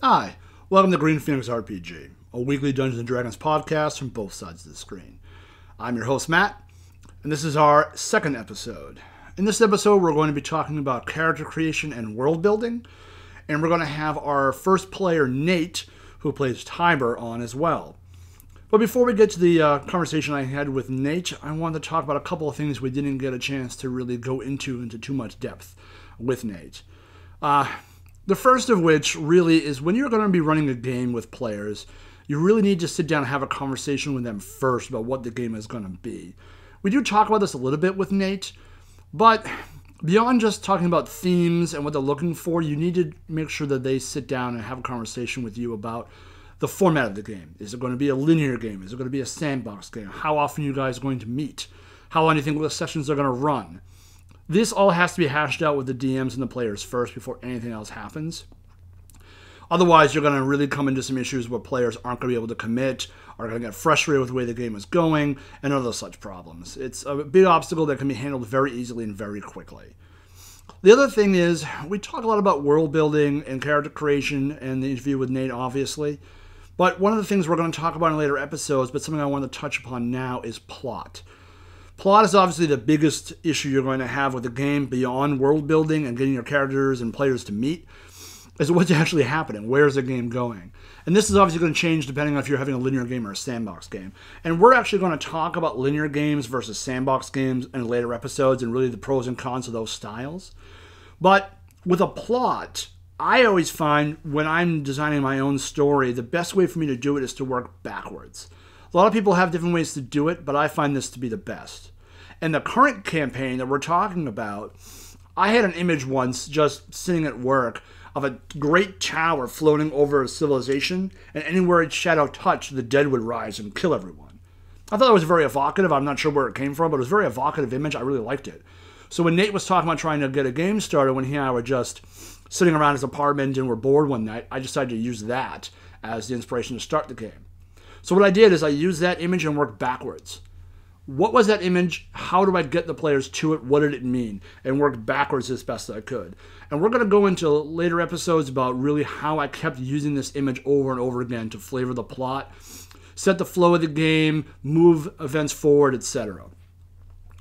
Hi, welcome to Green Phoenix RPG, a weekly Dungeons & Dragons podcast from both sides of the screen. I'm your host, Matt, and this is our second episode. In this episode, we're going to be talking about character creation and world building, and we're going to have our first player, Nate, who plays Tiber, on as well. But before we get to the conversation I had with Nate, I wanted to talk about a couple of things we didn't get a chance to really go into too much depth with Nate. The first of which really is when you're going to be running a game with players, you really need to sit down and have a conversation with them first about what the game is going to be. We do talk about this a little bit with Nate, but beyond just talking about themes and what they're looking for, you need to make sure that they sit down and have a conversation with you about the format of the game. Is it going to be a linear game? Is it going to be a sandbox game? How often are you guys going to meet? How long do you think the sessions are going to run? This all has to be hashed out with the DMs and the players first before anything else happens. Otherwise, you're going to really come into some issues where players aren't going to be able to commit, are going to get frustrated with the way the game is going, and other such problems. It's a big obstacle that can be handled very easily and very quickly. The other thing is, we talk a lot about world building and character creation in the interview with Nate, obviously. But one of the things we're going to talk about in later episodes, but something I want to touch upon now, is plot. Plot is obviously the biggest issue you're going to have with the game beyond world building and getting your characters and players to meet, is what's actually happening. Where's the game going? And this is obviously going to change depending on if you're having a linear game or a sandbox game. And we're actually going to talk about linear games versus sandbox games in later episodes and really the pros and cons of those styles. But with a plot, I always find when I'm designing my own story, the best way for me to do it is to work backwards. A lot of people have different ways to do it, but I find this to be the best. And the current campaign that we're talking about, I had an image once just sitting at work of a great tower floating over a civilization, and anywhere its shadow touched, the dead would rise and kill everyone. I thought it was very evocative. I'm not sure where it came from, but it was a very evocative image. I really liked it. So when Nate was talking about trying to get a game started, when he and I were just sitting around his apartment and were bored one night, I decided to use that as the inspiration to start the game. So what I did is I used that image and worked backwards. What was that image? How do I get the players to it? What did it mean? And worked backwards as best I could. And we're going to go into later episodes about really how I kept using this image over and over again to flavor the plot, set the flow of the game, move events forward, etc.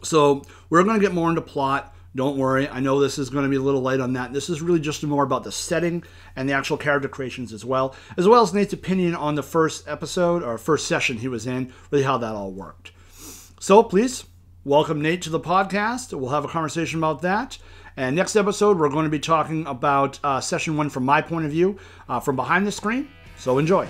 So we're going to get more into plot. Don't worry, I know this is going to be a little light on that. This is really just more about the setting and the actual character creations as well as Nate's opinion on the first episode or first session he was in, really how that all worked. So please, welcome Nate to the podcast. We'll have a conversation about that. And next episode, we're going to be talking about session 1 from my point of view, from behind the screen. So enjoy.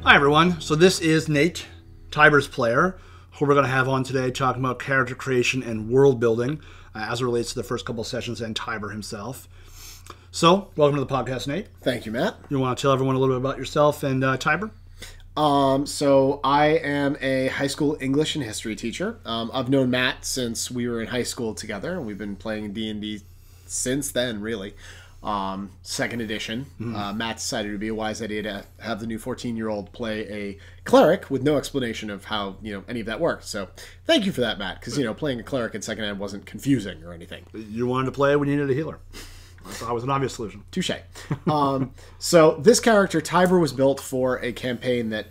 Hi everyone, so this is Nate, Tiber's player, who we're going to have on today talking about character creation and world building as it relates to the first couple of sessions and Tiber himself. So, welcome to the podcast, Nate. Thank you, Matt. You want to tell everyone a little bit about yourself and Tiber? So I am a high school English and history teacher. I've known Matt since we were in high school together, and we've been playing D&D since then, really. Second edition. Matt decided it would be a wise idea to have the new 14-year-old play a cleric with no explanation of how any of that worked. So thank you for that, Matt, because playing a cleric in second ed wasn't confusing or anything. You wanted to play, we needed a healer. That was an obvious solution. Touche. So this character, Tiber, was built for a campaign that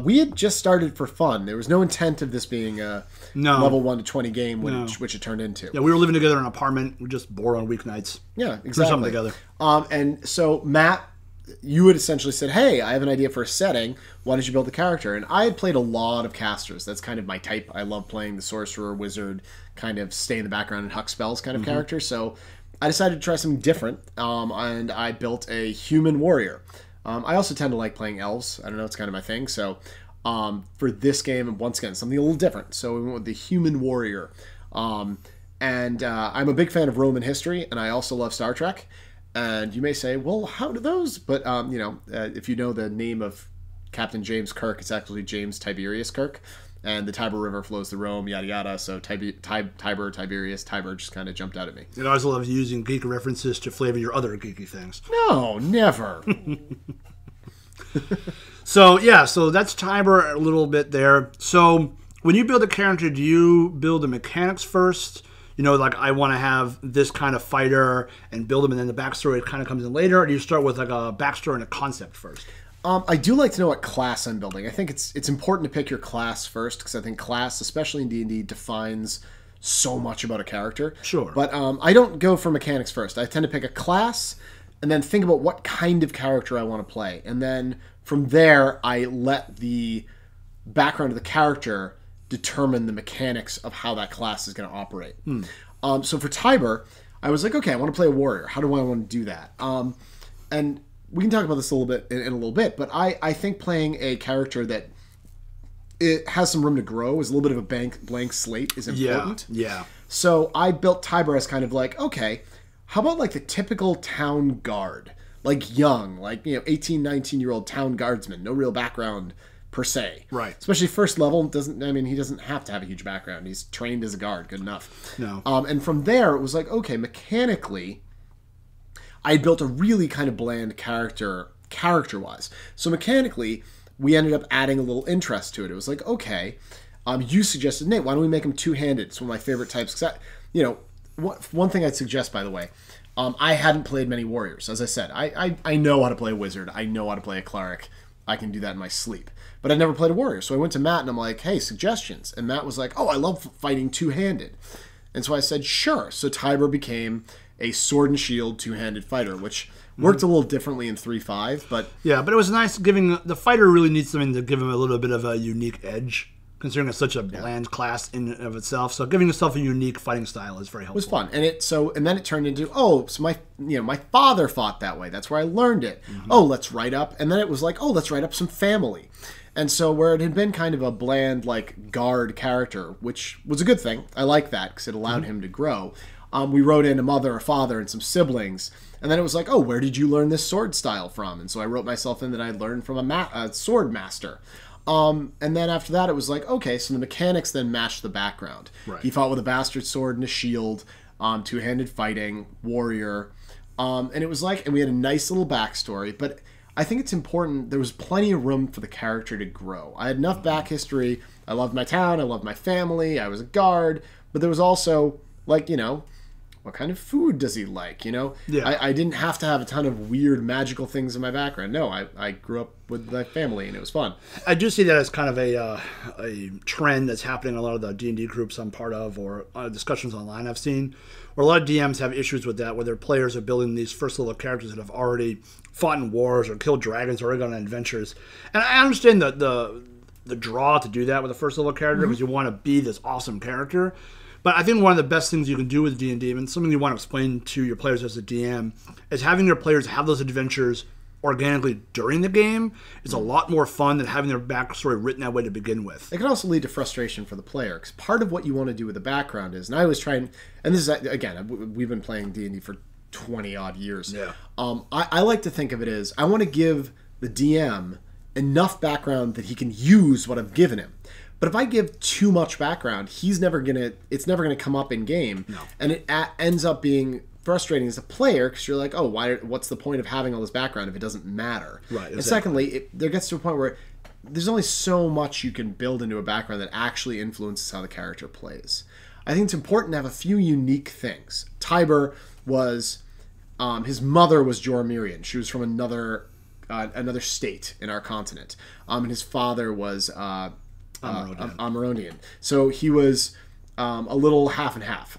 we had just started for fun. There was no intent of this being a level 1 to 20 game, which it turned into. Yeah, we were living together in an apartment. We just bored on weeknights. Yeah, exactly. Threw something together. And so, Matt, you had essentially said, hey, I have an idea for a setting. Why don't you build the character? And I had played a lot of casters. That's kind of my type. I love playing the sorcerer, wizard, kind of stay in the background and huck spells kind of character. So I decided to try something different, and I built a human warrior. I also tend to like playing elves. I don't know, it's kind of my thing. So for this game, once again, something a little different. So we went with the human warrior. I'm a big fan of Roman history, and I also love Star Trek. And you may say, well, how do those? But, if you know the name of Captain James Kirk, it's actually James Tiberius Kirk. And the Tiber River flows to Rome, yada yada. So Tiber, Tiberius, Tiber just kind of jumped out at me. You always love using geek references to flavor your other geeky things. No, never. So that's Tiber a little bit there. So when you build a character, do you build the mechanics first? You know, like I want to have this kind of fighter and build them, and then the backstory kind of comes in later. Or do you start with like a backstory and a concept first? I do like to know what class I'm building. I think it's important to pick your class first because I think class, especially in D&D, defines so much about a character. Sure. But I don't go for mechanics first. I tend to pick a class and then think about what kind of character I want to play. And then from there, I let the background of the character determine the mechanics of how that class is going to operate. So for Tiber, I was like, okay, I want to play a warrior. How do I want to do that? And we can talk about this a little bit in a little bit, but I think playing a character that it has some room to grow, is a little bit of a blank slate, is important. Yeah. So I built Tiber as kind of like, okay, how about like the typical town guard? Like young, like, 18, 19-year-old town guardsman, no real background per se. Right. Especially first level, he doesn't have to have a huge background. He's trained as a guard, good enough. No. And from there, it was like, okay, mechanically, I built a really kind of bland character-wise. So mechanically, we ended up adding a little interest to it. It was like, okay, you suggested, Nate, why don't we make him two-handed? It's one of my favorite types. One thing I'd suggest, by the way, I hadn't played many warriors. As I said, I know how to play a wizard. I know how to play a cleric. I can do that in my sleep. But I never played a warrior. So I went to Matt and I'm like, hey, suggestions. And Matt was like, oh, I love fighting two-handed. And so I said, sure. So Tiber became a sword and shield two-handed fighter, which worked a little differently in 3.5, but... Yeah, but it was nice giving... The fighter really needs something to give him a little bit of a unique edge, considering it's such a bland class in and of itself. So giving yourself a unique fighting style is very helpful. It was fun. And then it turned into, so my father fought that way. That's where I learned it. Oh, let's write up. And then it was like, let's write up some family. And so where it had been kind of a bland, like, guard character, which was a good thing. I like that because it allowed him to grow. We wrote in a mother, a father, and some siblings. And then it was like, where did you learn this sword style from? And so I wrote myself in that I learned from a sword master. And then after that, it was like, okay, so the mechanics then matched the background. Right. He fought with a bastard sword and a shield, two-handed fighting, warrior. And it was like, and we had a nice little backstory. But I think it's important, there was plenty of room for the character to grow. I had enough back history. I loved my town. I loved my family. I was a guard. But there was also, like, what kind of food does he like? Yeah. I didn't have to have a ton of weird magical things in my background. No, I grew up with my family and it was fun. I do see that as kind of a trend that's happening in a lot of the D&D groups I'm part of, or discussions online I've seen, where a lot of DMs have issues with that, where their players are building these first level characters that have already fought in wars or killed dragons or gone on adventures. And I understand the draw to do that with a first level character because you want to be this awesome character. But I think one of the best things you can do with D&D, and something you want to explain to your players as a DM, is having your players have those adventures organically during the game. Is a lot more fun than having their backstory written that way to begin with. It can also lead to frustration for the player, because part of what you want to do with the background is, and I always try and this is, again, we've been playing D&D for 20-odd years. Yeah. I like to think of it as, I want to give the DM enough background that he can use what I've given him. But if I give too much background, it's never gonna come up in game, and it ends up being frustrating as a player because you're like, what's the point of having all this background if it doesn't matter? Right. Exactly. And secondly, there gets to a point where there's only so much you can build into a background that actually influences how the character plays. I think it's important to have a few unique things. Tiber was, his mother was Joramirian. She was from another state in our continent, and his father was. Amaronian. So he was a little half and half,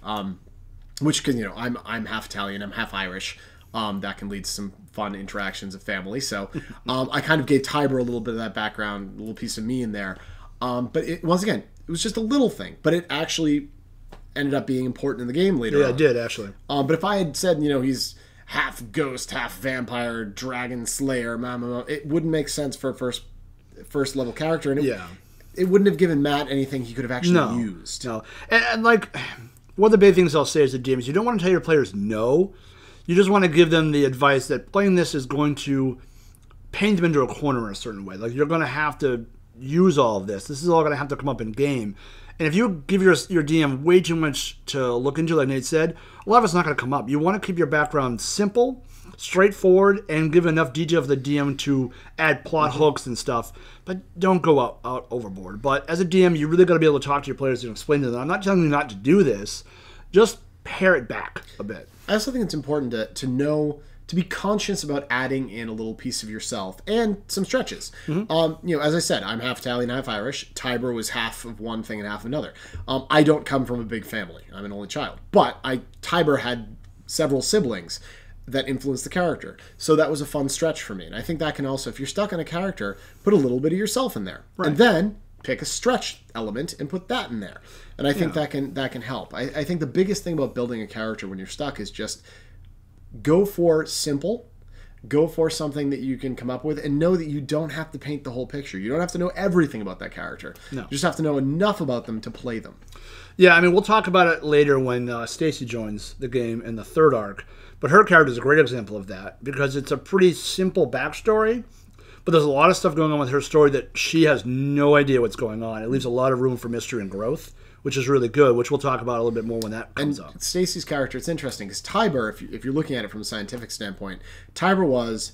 which, because I'm half Italian, I'm half Irish. That can lead to some fun interactions of family. So I kind of gave Tiber a little bit of that background, a little piece of me in there. But once again, it was just a little thing, but it actually ended up being important in the game later on. Yeah, it did, actually. But if I had said, he's half ghost, half vampire, dragon slayer, it wouldn't make sense for a first level character. And it wouldn't have given Matt anything he could have actually used. No. And like, one of the big things I'll say as a DM is you don't want to tell your players no. You just want to give them the advice that playing this is going to paint them into a corner in a certain way. Like, you're going to have to use all of this. This is all going to have to come up in game. And if you give your DM way too much to look into, like Nate said, a lot of it's not going to come up. You want to keep your background simple straightforward and give enough detail for the DM to add plot hooks and stuff, but don't go out overboard. But as a DM, you really got to be able to talk to your players and explain to them, I'm not telling you not to do this, just pare it back a bit. I also think it's important to know, to be conscious about adding in a little piece of yourself and some stretches. As I said, I'm half Italian, half Irish. Tiber was half of one thing and half of another. I don't come from a big family. I'm an only child. But Tiber had several siblings that influenced the character. So that was a fun stretch for me. And I think that can also, if you're stuck on a character, put a little bit of yourself in there. Right. And then pick a stretch element and put that in there. And I think that can help. I think the biggest thing about building a character when you're stuck is just go for simple, go for something that you can come up with, and know that you don't have to paint the whole picture. You don't have to know everything about that character. No. You just have to know enough about them to play them. Yeah, I mean, we'll talk about it later when Stacy joins the game in the third arc, but her character is a great example of that because it's a pretty simple backstory, but there's a lot of stuff going on with her story that she has no idea what's going on. It leaves a lot of room for mystery and growth, which is really good, which we'll talk about a little bit more when that comes up. Stacy's character, it's interesting, because Tiber, if you're looking at it from a scientific standpoint, Tiber was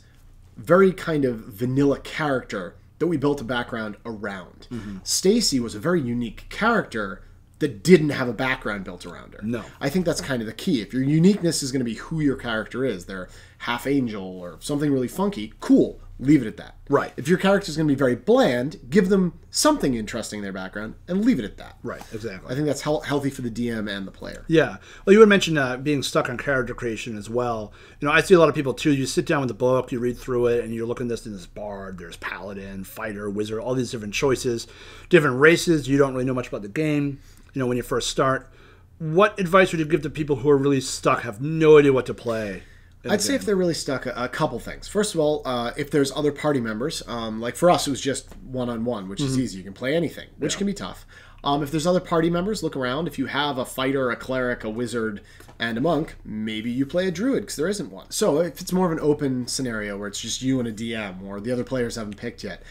very kind of vanilla character that we built a background around. Stacy was a very unique character that didn't have a background built around her. No. I think that's kind of the key. If your uniqueness is going to be who your character is, they're half angel or something really funky, cool, leave it at that. Right. If your character is going to be very bland, give them something interesting in their background and leave it at that. Right, exactly. I think that's healthy for the DM and the player. Yeah. Well, you had mentioned being stuck on character creation as well. I see a lot of people too. You sit down with the book, you read through it, and you're looking at this bard, there's paladin, fighter, wizard, all these different choices, different races. You don't really know much about the game, when you first start. What advice would you give to people who are really stuck, have no idea what to play? I'd say if they're really stuck, a couple things. First of all, if there's other party members, like for us, it was just one-on-one, which is easy. You can play anything, which can be tough. If there's other party members, look around. If you have a fighter, a cleric, a wizard, and a monk, maybe you play a druid, because there isn't one. So if it's more of an open scenario where it's just you and a DM, or the other players haven't picked yet,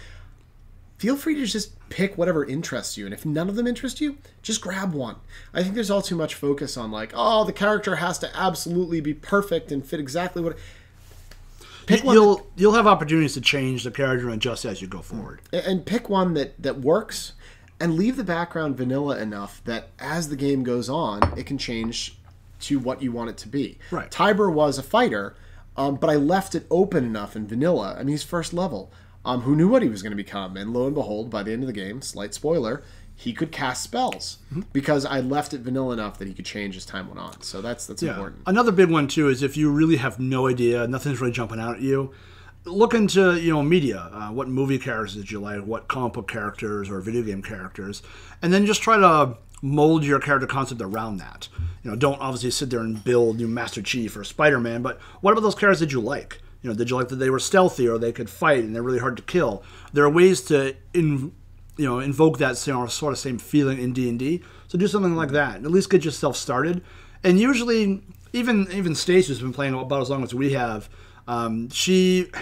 feel free to just pick whatever interests you. And if none of them interest you, just grab one. I think there's all too much focus on the character has to absolutely be perfect and fit exactly what... Pick one. You'll have opportunities to change the character and adjust as you go forward. And pick one that works, and leave the background vanilla enough that as the game goes on, it can change to what you want it to be. Right. Tiber was a fighter, but I left it open enough in vanilla. I mean, he's first level. Who knew what he was going to become? And lo and behold, by the end of the game, slight spoiler, he could cast spells because I left it vanilla enough that he could change as time went on. So that's important. Another big one too is if you really have no idea, nothing's really jumping out at you, look into media. What movie characters did you like? What comic book characters or video game characters? And then just try to mold your character concept around that. Don't obviously sit there and build Master Chief or Spider-Man, but what about those characters that you like? Did you like that they were stealthy or they could fight and they're really hard to kill? There are ways to invoke that sort of same feeling in D&D. So do something like that. At least get yourself started. And usually, even Stacey, who's been playing about as long as we have, she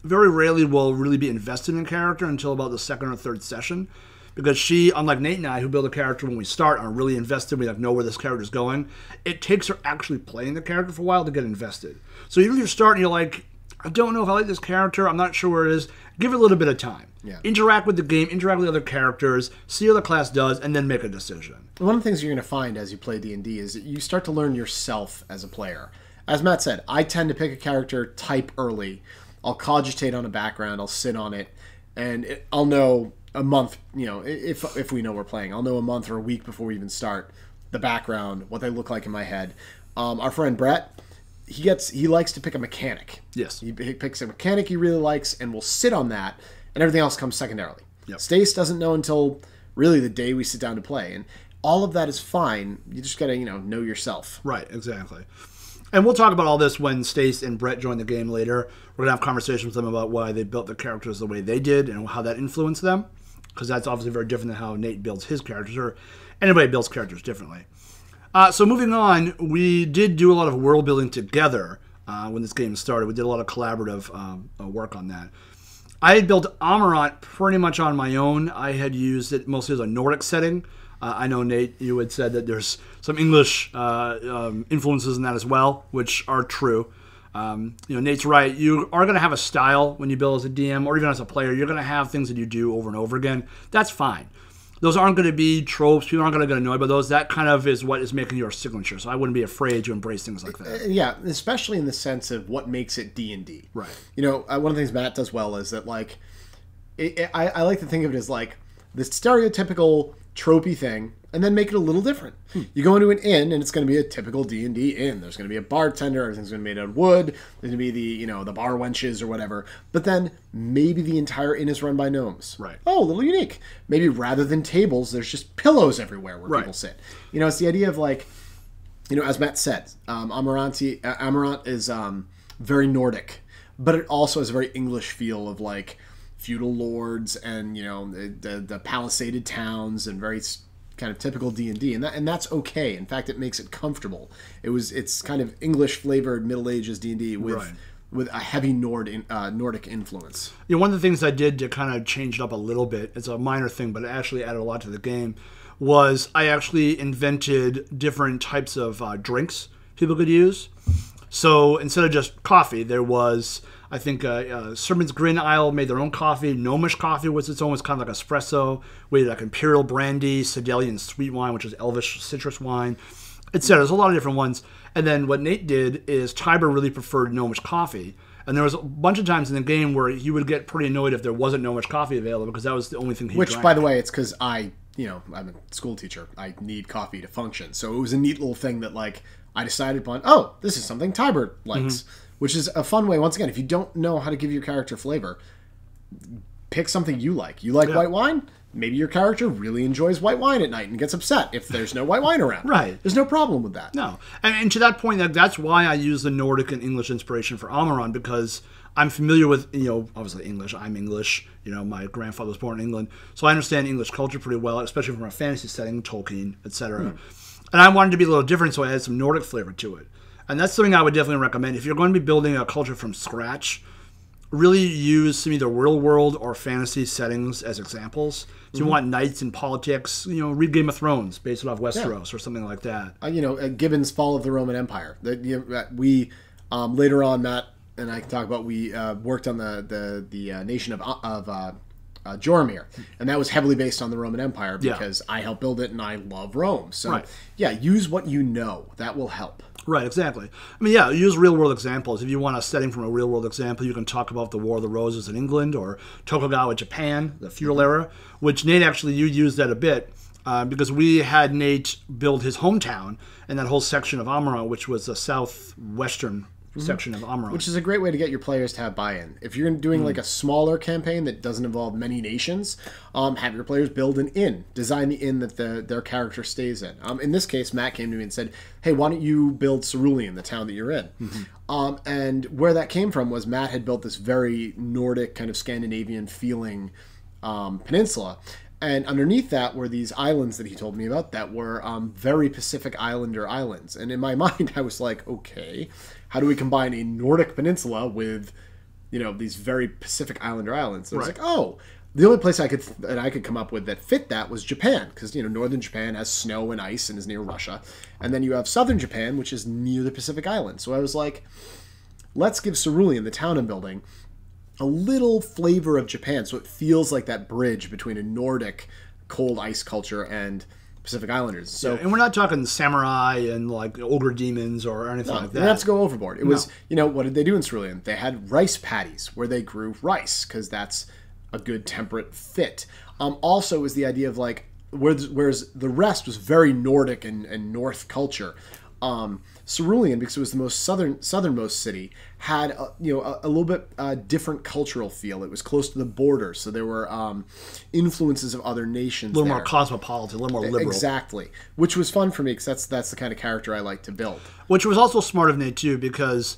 very rarely will really be invested in a character until about the second or third session. Because she, unlike Nate and I, who build a character when we start, are really invested. We know where this character's going. It takes her actually playing the character for a while to get invested. So you're starting, you're like, I don't know if I like this character. I'm not sure where it is. Give it a little bit of time. Yeah. Interact with the game, interact with other characters, see how the class does, and then make a decision. One of the things you're going to find as you play D&D is that you start to learn yourself as a player. As Matt said, I tend to pick a character type early. I'll cogitate on a background. I'll sit on it, and I'll know a month, if we know we're playing, I'll know a month or a week before we even start the background, what they look like in my head. Our friend Brett, he likes to pick a mechanic. Yes. He picks a mechanic he really likes and will sit on that, and everything else comes secondarily. Yep. Stace doesn't know until really the day we sit down to play, and all of that is fine. You just gotta, know yourself. Right, exactly. And we'll talk about all this when Stace and Brett join the game later. We're going to have conversations with them about why they built their characters the way they did and how that influenced them, because that's obviously very different than how Nate builds his characters, or anybody builds characters differently. So moving on, we did do a lot of world building together when this game started. We did a lot of collaborative work on that. I had built Amarant pretty much on my own. I had used it mostly as a Nordic setting. I know, Nate, you had said that there's some English influences in that as well, which are true. Nate's right. You are going to have a style when you build as a DM or even as a player. You're going to have things that you do over and over again. That's fine. Those aren't going to be tropes. People aren't going to get annoyed by those. That kind of is what is making your signature. So I wouldn't be afraid to embrace things like that. Yeah, especially in the sense of what makes it D&D. Right. One of the things Matt does well is that, like, I like to think of it as, like, this stereotypical tropey thing, and then make it a little different. You go into an inn, and it's going to be a typical D&D inn. There's going to be a bartender. Everything's going to be made out of wood. There's going to be the bar wenches or whatever. But then maybe the entire inn is run by gnomes. Right. Oh, a little unique. Maybe rather than tables, there's just pillows everywhere where people sit. It's the idea of, like, as Matt said, Amarant is very Nordic, but it also has a very English feel of, like, feudal lords and the palisaded towns and very kind of typical D&D, and that's okay. In fact, it makes it comfortable. It's kind of English flavored Middle Ages D&D with a heavy Nordic influence. One of the things I did to kind of change it up a little bit, it's a minor thing, but it actually added a lot to the game, was I actually invented different types of drinks people could use. So instead of just coffee, there was, I think, Serpent's Grin Isle made their own coffee. Gnomish coffee was its own, was kind of like espresso. We had like Imperial Brandy, Sedelian Sweet Wine, which is Elvish citrus wine, etc. There's a lot of different ones. And then what Nate did is Tiber really preferred Gnomish coffee. And there was a bunch of times in the game where he would get pretty annoyed if there wasn't Gnomish coffee available because that was the only thing he drank. Which, by the way, it's because I'm a school teacher. I need coffee to function. So it was a neat little thing that, like, I decided upon, this is something Tiber likes, which is a fun way. Once again, if you don't know how to give your character flavor, pick something you like. You like white wine? Maybe your character really enjoys white wine at night and gets upset if there's no white wine around. Right. There's no problem with that. No. And to that point, that's why I use the Nordic and English inspiration for Amaran, because I'm familiar with, obviously English. I'm English. My grandfather was born in England. So I understand English culture pretty well, especially from a fantasy setting, Tolkien, etc. And I wanted to be a little different, so I added some Nordic flavor to it. And that's something I would definitely recommend. If you're going to be building a culture from scratch, really use some either real world or fantasy settings as examples. So you want knights and politics, read Game of Thrones based off Westeros or something like that. Gibbon's Fall of the Roman Empire. We later on, Matt and I can talk about, we worked on the nation of Jormir, and that was heavily based on the Roman Empire because I helped build it and I love Rome. So use what you know. That will help. Right, exactly. Use real-world examples. If you want a setting from a real-world example, you can talk about the War of the Roses in England or Tokugawa, Japan, the feudal era, which Nate, actually, you used that a bit because we had Nate build his hometown in that whole section of Amaran, which was the southwestern section of Amaran. Which is a great way to get your players to have buy-in. If you're doing like a smaller campaign that doesn't involve many nations, have your players build an inn. Design the inn that their character stays in. In this case, Matt came to me and said, hey, why don't you build Cerulean, the town that you're in? And where that came from was Matt had built this very Nordic, kind of Scandinavian feeling peninsula. And underneath that were these islands that he told me about that were very Pacific Islander islands. And in my mind, I was like, okay, how do we combine a Nordic peninsula with, these very Pacific Islander islands? So I was like, the only place I could come up with that fit that was Japan, because northern Japan has snow and ice and is near Russia, and then you have southern Japan, which is near the Pacific Islands. So I was like, let's give Cerulean, the town I'm building, a little flavor of Japan, so it feels like that bridge between a Nordic cold ice culture and Pacific Islanders. So, and we're not talking samurai and like ogre demons or anything like that. Let's go overboard. It was, what did they do in Cerulean? They had rice paddies where they grew rice because that's a good temperate fit. Also, is the idea of like whereas the rest was very Nordic and North culture. Cerulean, because it was the most southernmost city, had a little bit different cultural feel. It was close to the border, so there were influences of other nations. A little more cosmopolitan, a little more liberal. Exactly, which was fun for me because that's the kind of character I like to build. Which was also smart of Nate too, because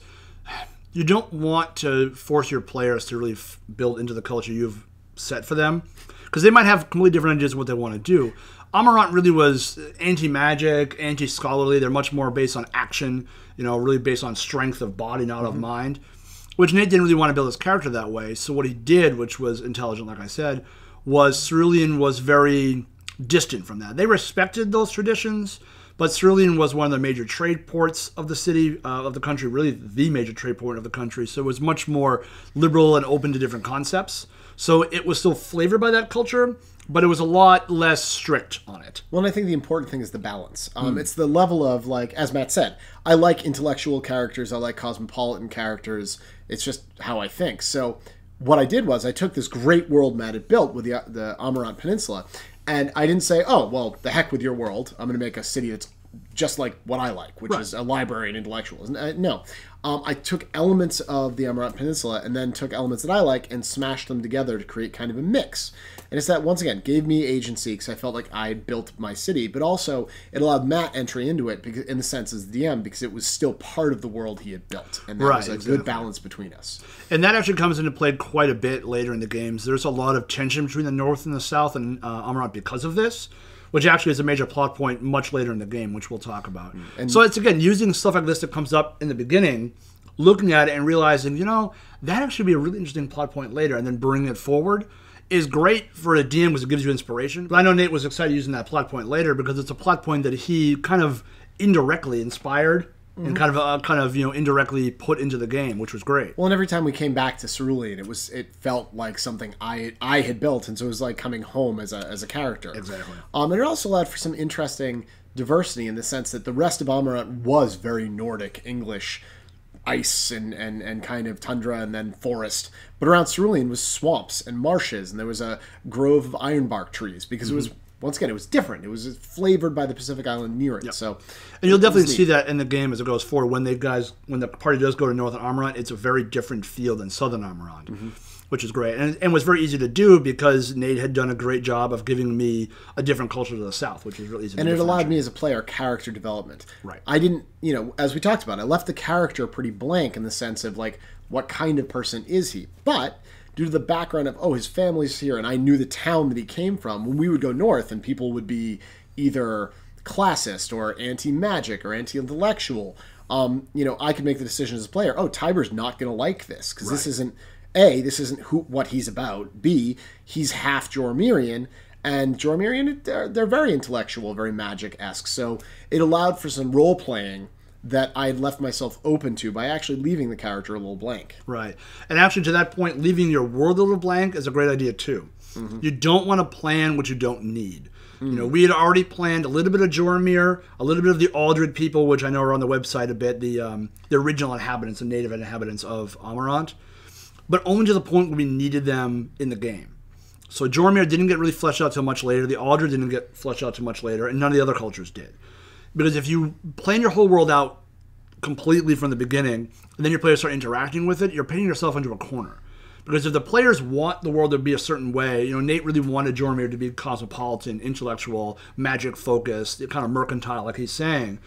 you don't want to force your players to really build into the culture you've set for them, because they might have completely different ideas of what they want to do. Amarant really was anti-magic, anti-scholarly. They're much more based on action, really based on strength of body, not of mind, which Nate didn't really want to build his character that way. So what he did, which was intelligent, like I said, was Cerulean was very distant from that. They respected those traditions, But Cerulean was one of the major trade ports of the city, of the country, really the major trade port of the country. So it was much more liberal and open to different concepts. So it was still flavored by that culture, but it was a lot less strict on it. Well, and I think the important thing is the balance. It's the level of, like, as Matt said, I like intellectual characters, I like cosmopolitan characters. It's just how I think. So what I did was I took this great world Matt had built with the Amarant Peninsula, and I didn't say, oh, well, the heck with your world. I'm going to make a city that's just like what I like, which is a library and intellectuals. No. I took elements of the Amarant Peninsula and then took elements that I like and smashed them together to create kind of a mix. And it's that, once again, gave me agency because I felt like I had built my city, but also it allowed Matt entry into it because, in the sense as the DM, because it was still part of the world he had built. And that was a good balance between us. And that actually comes into play quite a bit later in the games. There's a lot of tension between the North and the South and Amarant because of this, which actually is a major plot point much later in the game, which we'll talk about. And so it's, again, using stuff like this that comes up in the beginning, looking at it and realizing, that actually be a really interesting plot point later, and then bringing it forward is great for a DM because it gives you inspiration. But I know Nate was excited using that plot point later because it's a plot point that he kind of indirectly inspired and kind of indirectly put into the game, which was great. Well, and every time we came back to Cerulean, it felt like something I had built, and so it was like coming home as a character. Exactly. And it also allowed for some interesting diversity in the sense that the rest of Amarant was very Nordic, English, ice and kind of tundra and then forest. But around Cerulean was swamps and marshes, and there was a grove of ironbark trees because it was, once again, it was different. It was flavored by the Pacific Island near it. Yep. So, and you'll definitely see that in the game as it goes forward. When the party does go to Northern Amarant, it's a very different feel than Southern Amarant, which is great. And was very easy to do because Nate had done a great job of giving me a different culture to the South, which was really easy to do. And it allowed me as a player character development. Right. I didn't, as we talked about, I left the character pretty blank in the sense of, like, what kind of person is he? But due to the background of, his family's here, and I knew the town that he came from, when we would go north and people would be either classist or anti-magic or anti-intellectual, I could make the decision as a player, Tiber's not going to like this, because this isn't, A, this isn't what he's about, B, he's half Jormirian, and Jormirian, they're very intellectual, very magic-esque, so it allowed for some role-playing that I had left myself open to by actually leaving the character a little blank. Right. And actually, to that point, leaving your world a little blank is a great idea, too. You don't want to plan what you don't need. We had already planned a little bit of Jormir, a little bit of the Aldred people, which I know are on the website a bit, the original inhabitants, the native inhabitants of Amarant, but only to the point where we needed them in the game. So Jormir didn't get really fleshed out till much later, the Aldred didn't get fleshed out till much later, and none of the other cultures did. Because if you plan your whole world out completely from the beginning, and then your players start interacting with it, you're painting yourself into a corner. Because if the players want the world to be a certain way, Nate really wanted Jormir to be cosmopolitan, intellectual, magic-focused, kind of mercantile, like he's saying.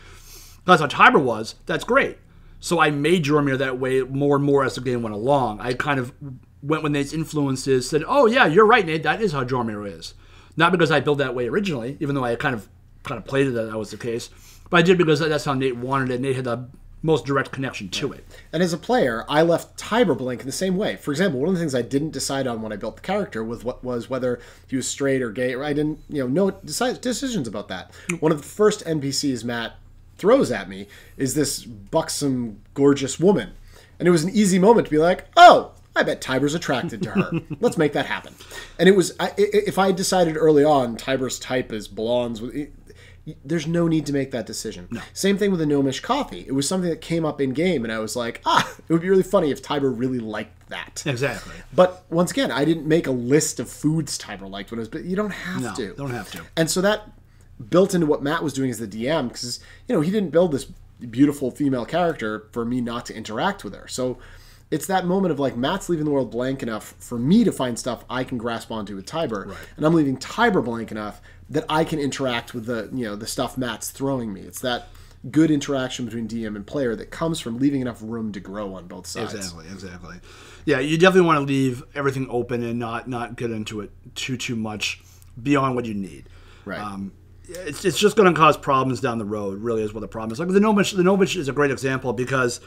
That's how Tiber was. That's great. So I made Jormir that way more and more as the game went along. I kind of went with Nate's influences, said, oh, yeah, you're right, Nate, that is how Jormir is. Not because I built that way originally, even though I kind of played it that was the case, but I did because that's how Nate wanted it. Nate had the most direct connection to it. And as a player, I left Tiber blank in the same way. For example, one of the things I didn't decide on when I built the character was whether he was straight or gay. Or I didn't, decisions about that. One of the first NPCs Matt throws at me is this buxom, gorgeous woman, and it was an easy moment to be like, I bet Tiber's attracted to her. Let's make that happen. And it was, if I had decided early on Tiber's type is blondes, there's no need to make that decision. No. Same thing with the gnomish coffee. It was something that came up in game, and I was like, it would be really funny if Tiber really liked that. Exactly. But once again, I didn't make a list of foods Tiber liked when it was, but you don't have to. Don't have to. And so that built into what Matt was doing as the DM, because he didn't build this beautiful female character for me not to interact with her. So it's that moment of, like, Matt's leaving the world blank enough for me to find stuff I can grasp onto with Tiber, right, and I'm leaving Tiber blank enough that I can interact with the stuff Matt's throwing me. It's that good interaction between DM and player that comes from leaving enough room to grow on both sides. Exactly. Yeah, you definitely want to leave everything open and not get into it too much beyond what you need. Right. It's just going to cause problems down the road, really, is what the problem is. Like the Gnomish is a great example because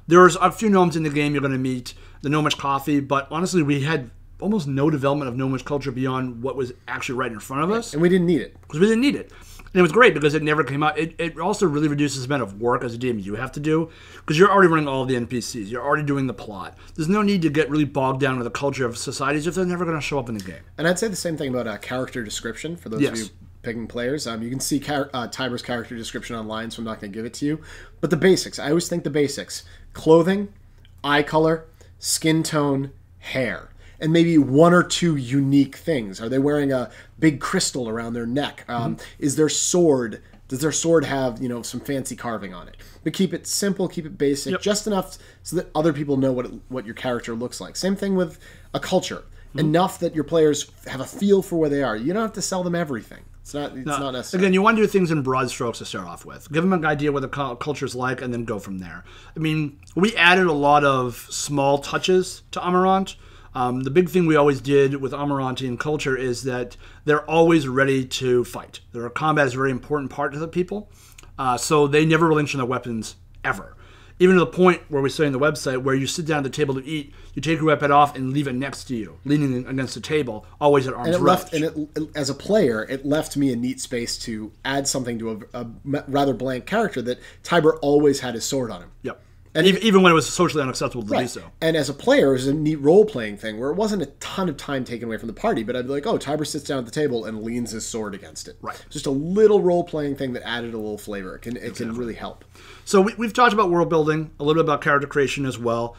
there's a few gnomes in the game you're going to meet, the Gnomish coffee, but honestly, we had almost no development of Gnomish culture beyond what was actually right in front of us. And we didn't need it. Because we didn't need it. And it was great because it never came out. It also really reduces the amount of work as a DM you have to do because you're already running all of the NPCs. You're already doing the plot. There's no need to get really bogged down with the culture of societies if they're never going to show up in the game. And I'd say the same thing about character description for those of you picking players. You can see Tiber's character description online, so I'm not going to give it to you. But the basics. I always think the basics. Clothing, eye color, skin tone, hair. And maybe one or two unique things. Are they wearing a big crystal around their neck? Is their sword? Does their sword have some fancy carving on it? But keep it simple, keep it basic, just enough so that other people know what your character looks like. Same thing with a culture. Enough that your players have a feel for where they are. You don't have to sell them everything. It's not necessary. Again, you want to do things in broad strokes to start off with. Give them an idea what the culture's like, and then go from there. I mean, we added a lot of small touches to Amarant. The big thing we always did with Amarantian culture is that they're always ready to fight. Their combat is a very important part to the people, so they never relinquish their weapons ever. Even to the point where we say on the website where you sit down at the table to eat, you take your weapon off and leave it next to you, leaning against the table, always at arm's reach. As a player, it left me a neat space to add something to a rather blank character that Tiber always had his sword on him. Yep. And even when it was socially unacceptable to do so. And as a player, it was a neat role-playing thing where it wasn't a ton of time taken away from the party, but I'd be like, oh, Tiber sits down at the table and leans his sword against it. Right. Just a little role-playing thing that added a little flavor. It can really help. So we've talked about world building, a little bit about character creation as well.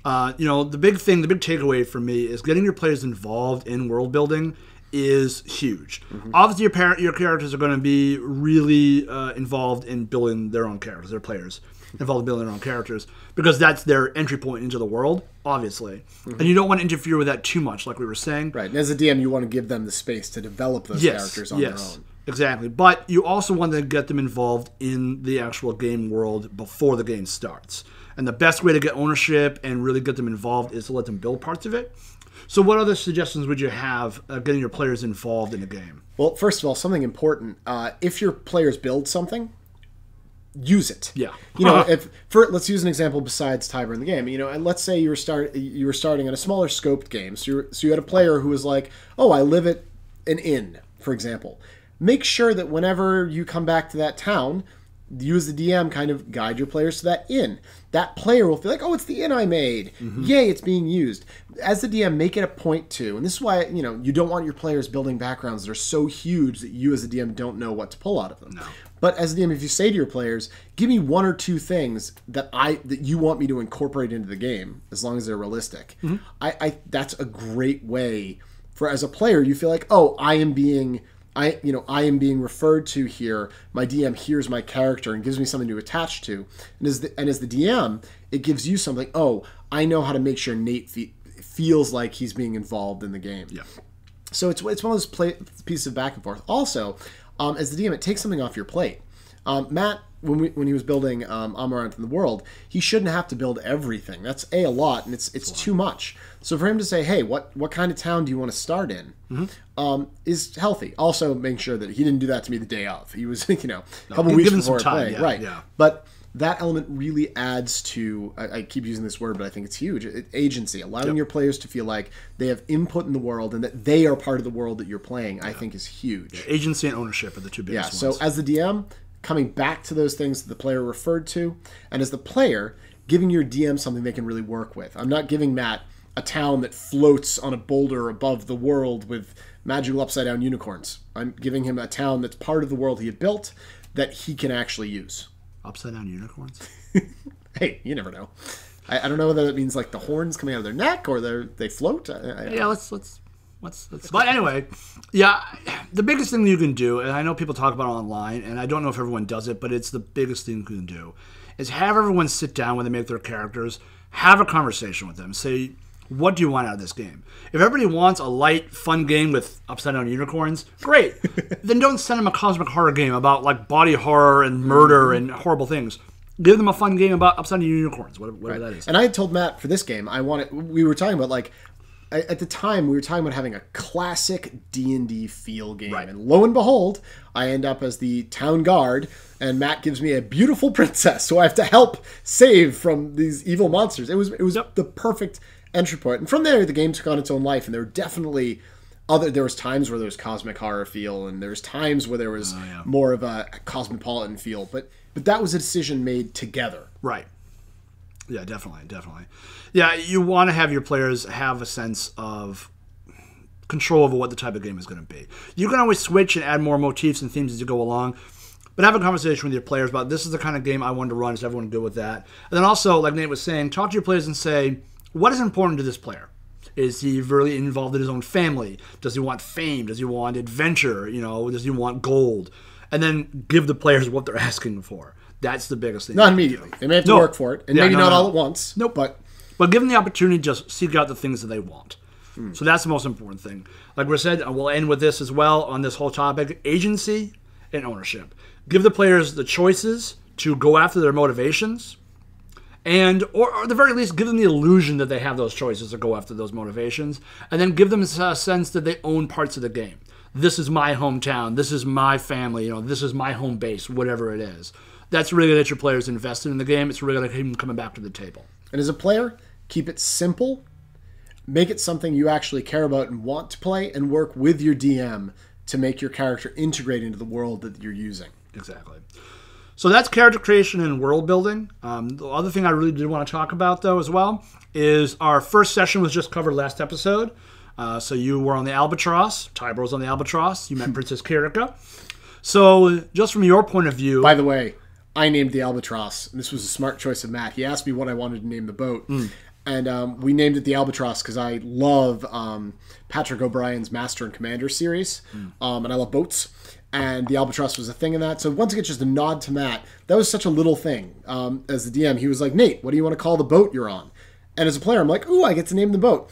The big takeaway for me is getting your players involved in world building is huge. Obviously, your characters are going to be really involved in building their own characters, their players. Involved in building their own characters because that's their entry point into the world, obviously. And you don't want to interfere with that too much, like we were saying. Right. And as a DM, you want to give them the space to develop those characters on their own. Exactly. But you also want to get them involved in the actual game world before the game starts. And the best way to get ownership and really get them involved is to let them build parts of it. So what other suggestions would you have getting your players involved in the game? Well, first of all, something important. If your players build something, use it. Yeah. Let's use an example besides Tiber in the game. And let's say you were starting at a smaller scoped game. So you had a player who was like, "Oh, I live at an inn," for example. Make sure that whenever you come back to that town, you as the DM kind of guide your players to that inn. That player will feel like, "Oh, it's the inn I made. Yay, it's being used." As the DM, make it a point to, and this is why you don't want your players building backgrounds that are so huge that you as a DM don't know what to pull out of them. No. But as a DM, if you say to your players, "Give me one or two things that you want me to incorporate into the game, as long as they're realistic," that's a great way for, as a player, you feel like, "Oh, I am being referred to here. My DM hears my character and gives me something to attach to." And as the DM, it gives you something. "Oh, I know how to make sure Nate feels like he's being involved in the game." Yeah. So it's one of those pieces of back and forth. Also, as the DM, it takes something off your plate. Matt, when he was building Amaranth in the world, he shouldn't have to build everything. That's a lot, and it's too much. So for him to say, "Hey, what kind of town do you want to start in?" Is healthy. Also, making sure that he didn't do that to me the day of. He was, a couple weeks before I play. Yeah. But that element really adds to, I keep using this word, but I think it's huge, agency. Allowing your players to feel like they have input in the world and that they are part of the world that you're playing, I think is huge. Yeah, agency and ownership are the two biggest ones. So as the DM, coming back to those things that the player referred to, and as the player, giving your DM something they can really work with. I'm not giving Matt a town that floats on a boulder above the world with magical upside-down unicorns. I'm giving him a town that's part of the world he had built that he can actually use. Upside-down unicorns? Hey, you never know. I don't know whether that means like the horns coming out of their neck or they float. Let's But anyway, the biggest thing you can do, and I know people talk about it online, and I don't know if everyone does it, but it's the biggest thing you can do, is have everyone sit down when they make their characters, have a conversation with them, say, what do you want out of this game? If everybody wants a light, fun game with upside-down unicorns, great. Then don't send them a cosmic horror game about like body horror and murder and horrible things. Give them a fun game about upside-down unicorns, whatever that is. And I had told Matt for this game, we were talking about like, at the time, we were talking about having a classic D&D feel game. Right. And lo and behold, I end up as the town guard, and Matt gives me a beautiful princess who I have to help save from these evil monsters. It was the perfect entry point. And from there, the game took on its own life, and there were definitely There was times where there was cosmic horror feel, and there's times where there was more of a cosmopolitan feel. But that was a decision made together. Right. Yeah, definitely. Yeah, you want to have your players have a sense of control over what the type of game is going to be. You can always switch and add more motifs and themes as you go along, but have a conversation with your players about this is the kind of game I want to run. Is everyone good with that? And then also, like Nate was saying, talk to your players and say, what is important to this player? Is he really involved in his own family? Does he want fame? Does he want adventure? Does he want gold? And then give the players what they're asking for. That's the biggest thing. Not immediately. They may have to work for it, and maybe not all at once. Nope. But give them the opportunity to just seek out the things that they want. So that's the most important thing. Like we said, we'll end with this as well on this whole topic: agency and ownership. Give the players the choices to go after their motivations, and or at the very least, give them the illusion that they have those choices to go after those motivations, and then give them a sense that they own parts of the game. This is my hometown. This is my family. This is my home base. Whatever it is. That's really going to get your players invested in the game. It's really going to keep them coming back to the table. And as a player, keep it simple. Make it something you actually care about and want to play, and work with your DM to make your character integrate into the world that you're using. Exactly. So that's character creation and world building. The other thing I really did want to talk about, though, as well, is our first session was just covered last episode. So you were on the Albatross. Tybor was on the Albatross. You met Princess Kirika. So just from your point of view... By the way, I named the Albatross. This was a smart choice of Matt. He asked me what I wanted to name the boat. And we named it the Albatross because I love Patrick O'Brien's Master and Commander series. And I love boats. And the Albatross was a thing in that. So once again, just a nod to Matt. That was such a little thing. As the DM, he was like, Nate, what do you want to call the boat you're on? And as a player, I'm like, ooh, I get to name the boat.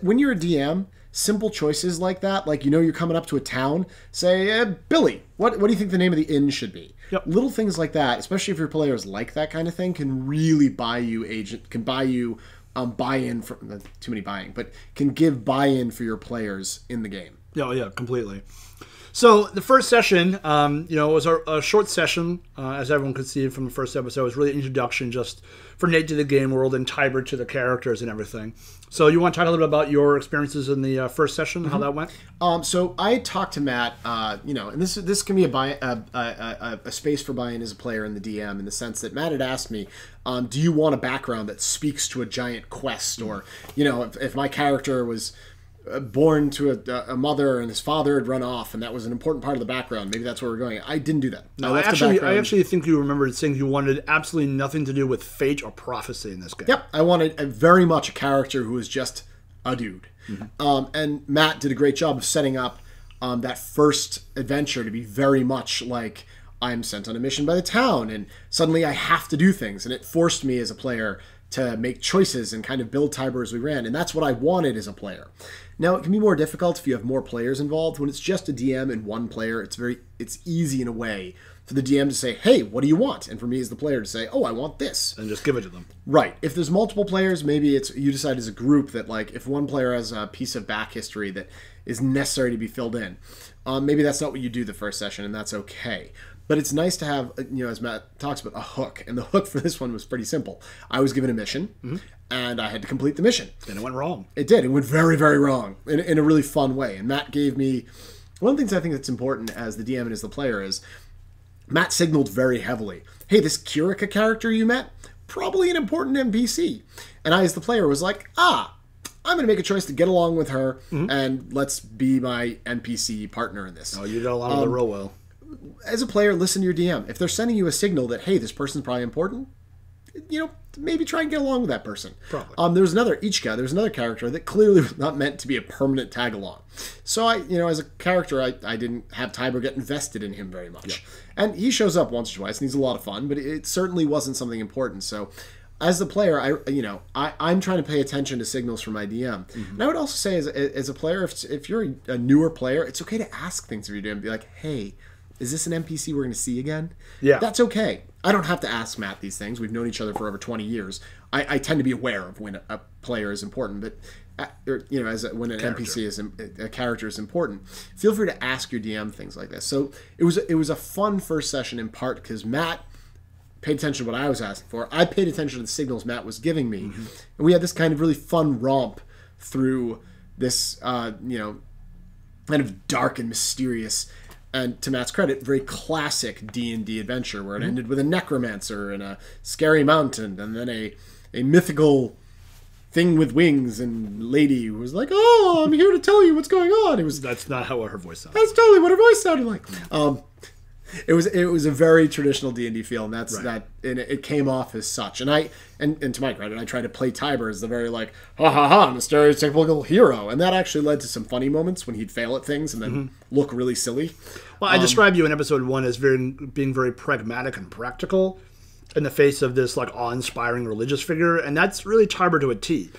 When you're a DM, simple choices like that, like you're coming up to a town, say, Billy, what do you think the name of the inn should be? Yep. Little things like that, especially if your players like that kind of thing, can really buy you buy-in from too many buying, but can give buy-in for your players in the game. Yeah, completely. So the first session, was a short session, as everyone could see from the first episode. It was really an introduction just for Nate to the game world and Tybor to the characters and everything. So you want to talk a little bit about your experiences in the first session, how that went? So I talked to Matt, and this can be a space for buy-in as a player in the DM, in the sense that Matt had asked me, do you want a background that speaks to a giant quest? Or, if my character was born to a mother and his father had run off and that was an important part of the background, maybe that's where we're going. I didn't do that. No, I actually think you remembered saying you wanted absolutely nothing to do with fate or prophecy in this game. Yep, I wanted very much a character who was just a dude. And Matt did a great job of setting up that first adventure to be very much like, I'm sent on a mission by the town and suddenly I have to do things, and it forced me as a player to make choices and kind of build Tybor as we ran, and that's what I wanted as a player. Now, it can be more difficult if you have more players involved. When it's just a DM and one player, it's easy in a way for the DM to say, hey, what do you want? And for me as the player to say, oh, I want this. And just give it to them. Right. If there's multiple players, maybe you decide as a group that, like, if one player has a piece of back history that is necessary to be filled in, maybe that's not what you do the first session, and that's okay. But it's nice to have, as Matt talks about, a hook. And the hook for this one was pretty simple. I was given a mission, and I had to complete the mission. And it went wrong. It did. It went very, very wrong in a really fun way. And Matt gave me... One of the things I think that's important as the DM and as the player is Matt signaled very heavily, hey, this Kirika character you met, probably an important NPC. And I, as the player, was like, I'm going to make a choice to get along with her, and let's be my NPC partner in this. Oh, you got along with her real well. As a player, listen to your DM. If they're sending you a signal that, hey, this person's probably important, maybe try and get along with that person. Probably. There was another character that clearly was not meant to be a permanent tag along. So as a character, I didn't have Tybor get invested in him very much. Yeah. And he shows up once or twice, and he's a lot of fun, but it certainly wasn't something important. So as the player, I'm trying to pay attention to signals from my DM. And I would also say as a player, if you're a newer player, it's okay to ask things of your DM. Be like, hey, is this an NPC we're going to see again? Yeah. That's okay. I don't have to ask Matt these things. We've known each other for over 20 years. I tend to be aware of when a player is important, but when an NPC a character is important, feel free to ask your DM things like this. So it was a fun first session in part because Matt paid attention to what I was asking for. I paid attention to the signals Matt was giving me, and we had this kind of really fun romp through this kind of dark and mysterious, and to Matt's credit, very classic D&D adventure where it ended with a necromancer and a scary mountain and then a mythical thing with wings and lady who was like, "Oh, I'm here to tell you what's going on." That's not how her voice sounded. That's totally what her voice sounded like. It was a very traditional D&D feel, and and it came off as such. And to my credit, I tried to play Tiber as the very like, ha ha ha, I'm a stereotypical hero, and that actually led to some funny moments when he'd fail at things and then look really silly. Well, I described you in episode 1 as being very pragmatic and practical in the face of this like awe-inspiring religious figure, and that's really Tiber to a T.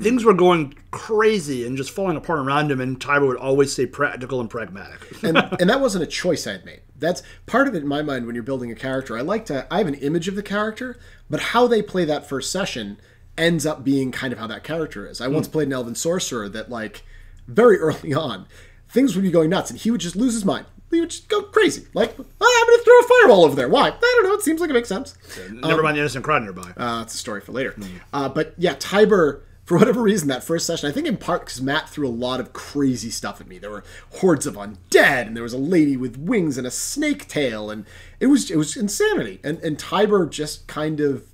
Things were going crazy and just falling apart around him, and Tiber would always stay practical and pragmatic. and that wasn't a choice I had made. That's part of it in my mind when you're building a character. I have an image of the character, but how they play that first session ends up being kind of how that character is. I once played an elven sorcerer that, like, very early on, things would be going nuts, and he would just lose his mind. He would just go crazy. Like, I'm going to throw a fireball over there. Why? I don't know. It seems like it makes sense. Never mind the innocent crowd nearby. It's a story for later. But yeah, Tiber, for whatever reason, that first session, I think in part because Matt threw a lot of crazy stuff at me. There were hordes of undead, and there was a lady with wings and a snake tail, and it was insanity. And Tiber just kind of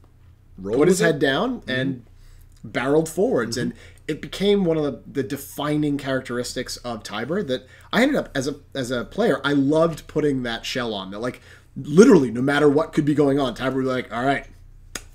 put his head down and barreled forwards, and it became one of the defining characteristics of Tiber that I ended up, as a player, I loved putting that shell on. That, like, literally, no matter what could be going on, Tiber would be like, all right,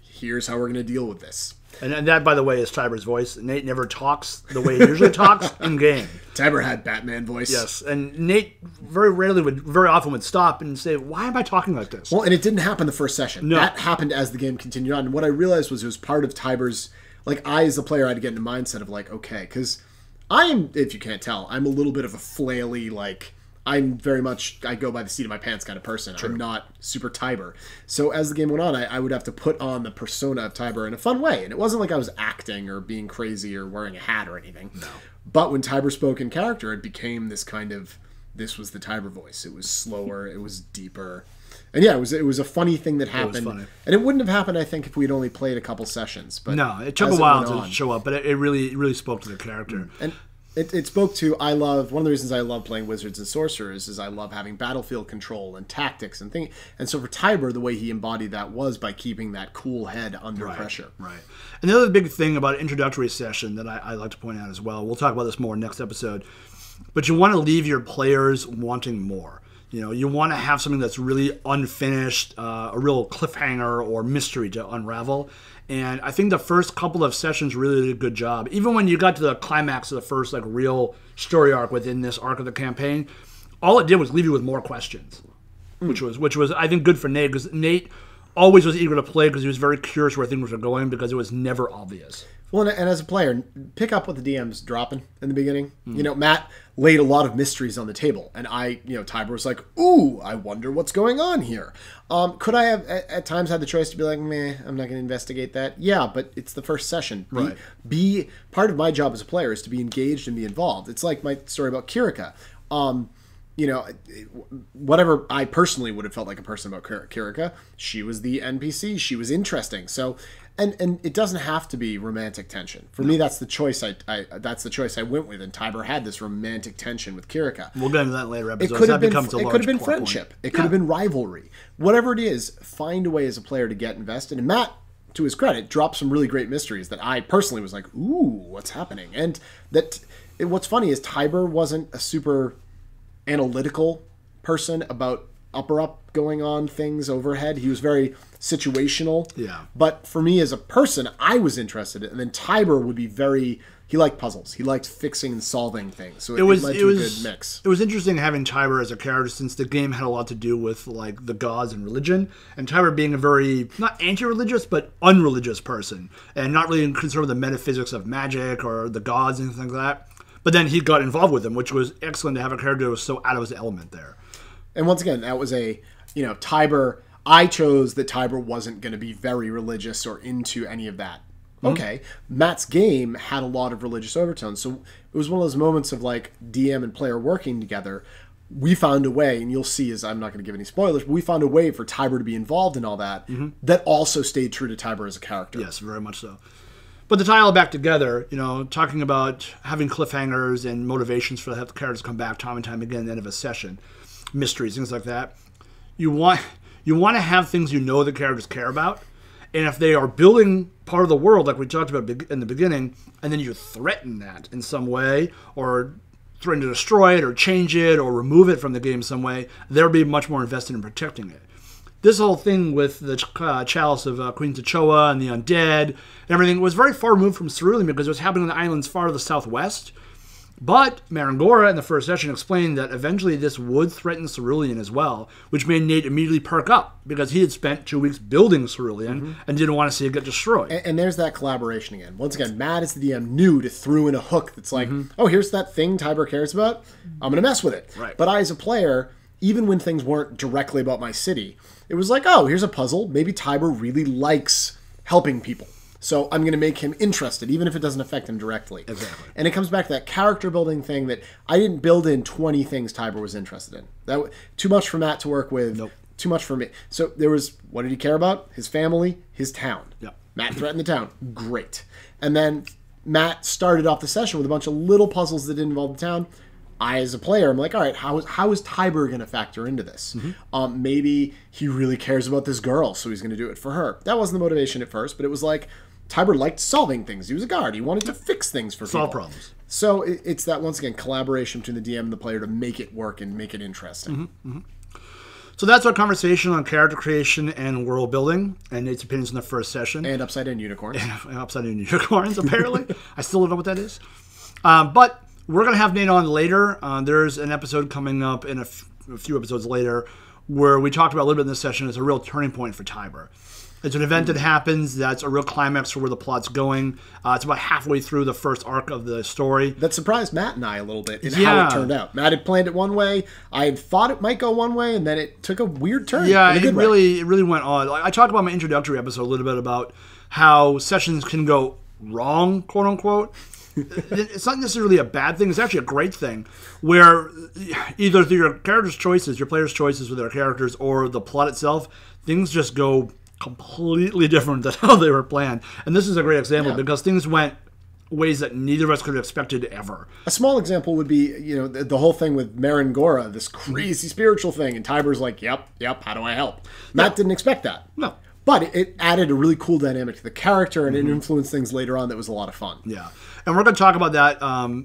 here's how we're going to deal with this. And that, by the way, is Tiber's voice. Nate never talks the way he usually talks in-game. Tiber had Batman voice. Yes, and Nate very often would stop and say, why am I talking like this? Well, and it didn't happen the first session. No. That happened as the game continued on. And what I realized was it was part of Tiber's, like, I as a player had to get in the mindset of, like, okay, because I am, if you can't tell, I'm a little bit of a flaily, like, I'm very much, I go by the seat of my pants kind of person. True. I'm not super Tiber. So as the game went on, I would have to put on the persona of Tiber in a fun way. And it wasn't like I was acting or being crazy or wearing a hat or anything. No. But when Tiber spoke in character, it became this kind of, this was the Tiber voice. It was slower. It was deeper. And yeah, it was a funny thing that happened. And it wouldn't have happened, I think, if we'd only played a couple sessions. But no, it took a while to show up, but it really spoke to the character. And it spoke to, one of the reasons I love playing Wizards and Sorcerers is I love having battlefield control and tactics and things. And so for Tiber, the way he embodied that was by keeping that cool head under pressure. Right. And the other big thing about an introductory session that I like to point out as well, we'll talk about this more next episode, but you want to leave your players wanting more. You know, you want to have something that's really unfinished, a real cliffhanger or mystery to unravel. And I think the first couple of sessions really did a good job. Even when you got to the climax of the first like real story arc within this arc of the campaign, all it did was leave you with more questions, which was I think good for Nate, because Nate always was eager to play because he was very curious where things were going because it was never obvious. Well, and as a player, pick up what the DM's dropping in the beginning. You know, Matt laid a lot of mysteries on the table, and Tiber was like, ooh, I wonder what's going on here. Could I have at times had the choice to be like, meh, I'm not going to investigate that? Yeah, but it's the first session. Right. Be part of my job as a player is to be engaged and be involved. It's like my story about Kirika. Whatever I personally would have felt like a person about Kirika, she was the NPC. She was interesting. So, and it doesn't have to be romantic tension. For me, that's the choice. That's the choice I went with. And Tiber had this romantic tension with Kirika. We'll get into that later episodes. It could have been friendship. It could have been rivalry. Whatever it is, find a way as a player to get invested. And Matt, to his credit, dropped some really great mysteries that I personally was like, ooh, what's happening? And what's funny is Tiber wasn't a super analytical person about up going on things overhead. He was very situational. Yeah. But for me as a person, I was interested in it. And then Tiber would be he liked puzzles. He liked fixing and solving things. So it led to a good mix. It was interesting having Tiber as a character since the game had a lot to do with like the gods and religion. And Tiber being a very, not anti-religious, but unreligious person. And not really concerned with the metaphysics of magic or the gods and things like that. But then he got involved with them, which was excellent to have a character that was so out of his element there. And once again, that was Tiber. I chose that Tiber wasn't going to be very religious or into any of that. Okay, Matt's game had a lot of religious overtones. So it was one of those moments of like DM and player working together. We found a way, and you'll see as I'm not going to give any spoilers, but we found a way for Tiber to be involved in all that that also stayed true to Tiber as a character. Yes, very much so. But to tie all back together, talking about having cliffhangers and motivations for the characters to come back time and time again at the end of a session, mysteries, things like that. You want to have things the characters care about. And if they are building part of the world, like we talked about in the beginning, and then you threaten that in some way, or threaten to destroy it, or change it, or remove it from the game some way, they'll be much more invested in protecting it. This whole thing with the chalice of Queen T'Choa and the undead and everything was very far removed from Cerulean because it was happening on the islands far to the southwest. But Marangora in the first session explained that eventually this would threaten Cerulean as well, which made Nate immediately perk up because he had spent 2 weeks building Cerulean and didn't want to see it get destroyed. And there's that collaboration again. Once again, Matt as the DM knew to throw in a hook that's like, oh, here's that thing Tiber cares about. I'm going to mess with it. Right. But I, as a player, even when things weren't directly about my city, it was like, oh, here's a puzzle. Maybe Tiber really likes helping people. So I'm going to make him interested, even if it doesn't affect him directly. Exactly. And it comes back to that character building thing that I didn't build in 20 things Tiber was interested in. That too much for Matt to work with. Nope. Too much for me. So there was, what did he care about? His family, his town. Yep. Matt threatened the town. Great. And then Matt started off the session with a bunch of little puzzles that didn't involve the town. I, as a player, I'm like, all right, how is Tiber going to factor into this? Maybe he really cares about this girl, so he's going to do it for her. That wasn't the motivation at first, but it was like, Tiber liked solving things. He was a guard. He wanted to fix things for people. Solve problems. So it's that, once again, collaboration between the DM and the player to make it work and make it interesting. So that's our conversation on character creation and world building, and Nate's opinions in the first session. And Upside Down Unicorns. And Upside Down Unicorns, apparently. I still don't know what that is. But we're going to have Nate on later. There's an episode coming up in a few episodes later where we talked about a little bit in this session as a real turning point for Tiber. It's an event that happens that's a real climax for where the plot's going. It's about halfway through the first arc of the story. That surprised Matt and I a little bit in how it turned out. Matt had planned it one way. I had thought it might go one way, and then it took a weird turn. Yeah, it really went on. I talked about my introductory episode a little bit about how sessions can go wrong, quote unquote. It's not necessarily a bad thing. It's actually a great thing where either through your character's choices, your player's choices with their characters, or the plot itself, things just go completely different than how they were planned. And this is a great example because things went ways that neither of us could have expected ever. A small example would be, the whole thing with Marangora, this crazy spiritual thing, and Tiber's like, yep, how do I help? Matt didn't expect that. No. But it added a really cool dynamic to the character, and it influenced things later on that was a lot of fun. Yeah. And we're going to talk about that,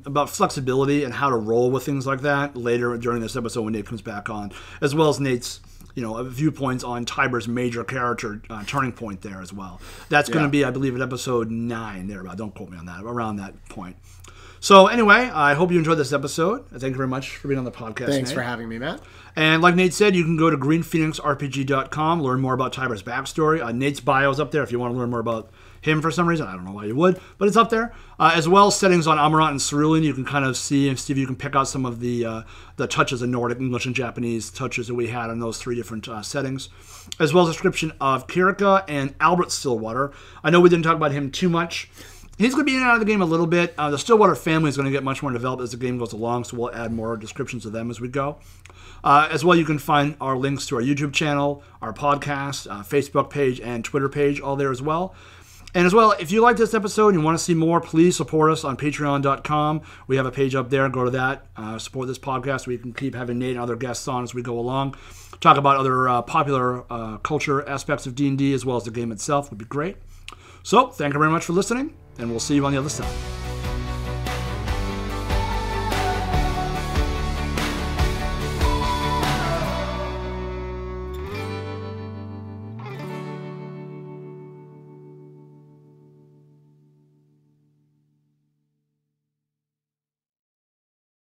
about flexibility and how to roll with things like that later during this episode when Nate comes back on, as well as Nate's viewpoints on Tiber's major character turning point there as well. That's going to be, I believe, at episode 9 there. Don't quote me on that. Around that point. So anyway, I hope you enjoyed this episode. Thank you very much for being on the podcast, Thanks Nate. for having me, Matt. And like Nate said, you can go to greenphoenixrpg.com, learn more about Tiber's backstory. Nate's bio is up there if you want to learn more about him for some reason. I don't know why you would, but it's up there. As well as settings on Amarant and Cerulean. You can kind of see if you can pick out some of the touches of Nordic, English, and Japanese touches that we had on those 3 different settings. As well as a description of Kirika and Albert Stillwater. I know we didn't talk about him too much. He's going to be in and out of the game a little bit. The Stillwater family is going to get much more developed as the game goes along, so we'll add more descriptions of them as we go. As well, you can find our links to our YouTube channel, our podcast, Facebook page, and Twitter page, all there as well. And as well, if you like this episode and you want to see more, please support us on patreon.com. We have a page up there. Go to that. Support this podcast. We can keep having Nate and other guests on as we go along. Talk about other popular culture aspects of D&D as well as the game itself would be great. So, thank you very much for listening, and we'll see you on the other side.